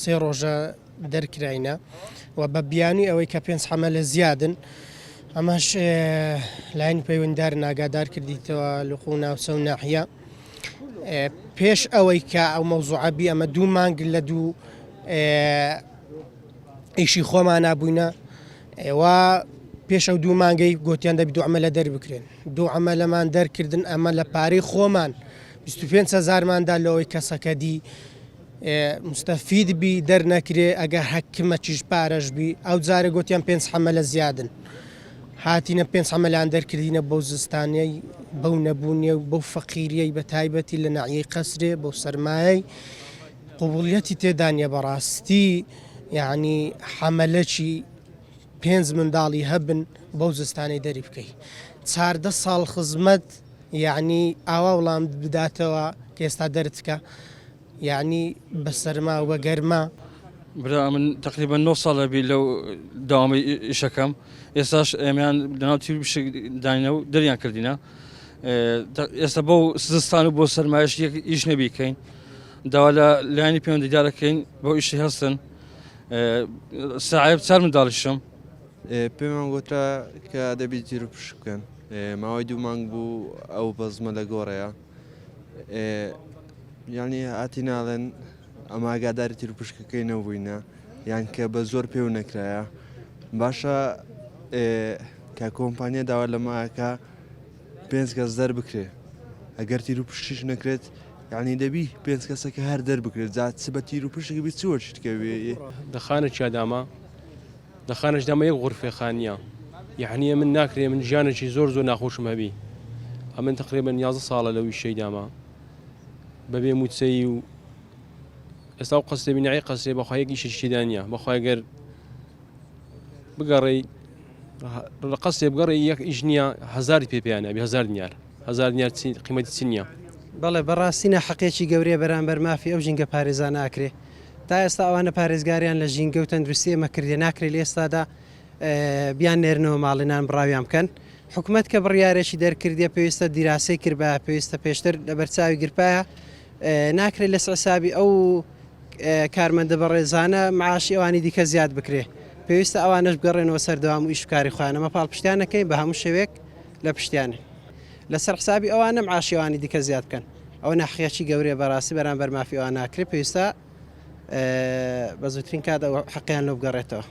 سێ ڕۆژە دەرکراینە و بە بیانی ئەوەی کە 5 حەمەلە زیادن ئەمەش لاین پەیوەنددار ئاگادار کردیتەوە لەخۆ ناوچە و ناحیە پێش ئەوەی کە ئەو مەوزوعەبی ئەمە 2 مانگ لە 2 ئیشی خۆمان نابووینە ئێوە پێش ئەو 2 مانگەی گوتیان دەبی 2 عەمەلە دەربکرێن 2 عەمەلەمان دەرکردن ئەمە لە پارەی خۆمان 25,000ماندا لەوەی کەسەکە دی مستەفید بی دەرنەکرێ ئەگەر حەکمە چیش پارەش بی ئەو جارە گوتیان 5 حەمەلە زیادن هاتینە 5 حەمەلان دەرکردینە بەو زستانەی بەو نەبوونیە و بەو فەقیریەی بە تایبەتی لە ناحیەی قەسرێ بەو سەرمایەی قبوڵیەتی تێدانیە بەڕاستی یعنی حەمەلەکی 5 منداڵی هەبن بەو زستانەی دەری بکەی 14 ساڵ خزمەت یعنی ئاوا وڵام بداتەوە کە ئێستا دەرتکە یعنی بە سەرما و بە گەرما برا من تقریبا 9 ساڵە بی لەو داوامی ئیشەکەم ئێستاش ئەمیان لەناو تیرپشک داینە و دەریان کردینە ئێستا بەو سزستان و بۆ سەرمایەش ئیش نەبیکەین داوا لە لایانی پەیوەندیدارەکەین بەو ئیشی هەستن ساعەیە 4 منداڵیشم پێمان گوترا کە دەبی تیرپشک بکەن ماوەی 2 مانگ بوو ئەو بەزمە لە گۆڕەیە یعنی هاتی ناڵێن ئەمە ئاگاداری تیرپشکەکەی نەبووینە یان کە بە زۆر پێو نەکرایە باشە کە کۆمپانیا داوا لەماکە 5 کەس دەربکرێ ئەگەر تیرپشکیش نەکرێت یعنی دەبی 5 کەسەکە هەر دەربکرێت جات بە تیرپشکی بی چوەشتکە بێ دەخانێکیا داما دەخانش داما یەک غورفێخانیە یعنی من ناکرێ من ژیانێکی زۆر ناخۆشم هەبی ئەمن تقریبا 11 ساڵە لەوی شەی داما بەبێ موچەی و ئێستا و قەسێ بینایی قەسێ بەخوا یەک ئیشێکی دانیە بەخوای گەر بگەڕێی لە قەسێ بگەڕێ یەک ئیش نییە 1000 پێیانە بێ 1000 دینار 1000 دینار قیمەتی چ نییە بەڵێ بەڕاستینە حەقێکی گەورەیە بەرامبەر مافی ئەو ژینگە پارێزان ناکرێ تا ئێستا ئەوانە پارێزگاریان لە ژینگە و تەندروستی ئەمە کردێ ناکرێت لە ئێستادا بیان نێرنەوە ماڵێنان بڕاویان بکەن حکوومەت کە بڕیارێکی دەرکردێ پێویستە دیراسی کرد بە پێویستە پێشتر لە بەرچاوی گرپایە ناکرێت لە سەسابی ئەو کارمەندە بەڕێزانە معاشی ئەوانی دیکە زیاد بکرێ پێویستە ئەوانش بگەڕێنەوە سەردەوام و ئیشکاری خوانەمە پاڵ پشتیانەکەی بە هەموو شەوێک لە پشتیانە لەسەر حسابی ئەوانە معاشیەوانی دیکە زیاد بکەن ئەو ناحیەکی گەورەیە بەڕاستی بەرامبەر مافی ئەوان ناکرێت پێویستە بە زووترین کات حەقیان لەو بگەڕێتەوە.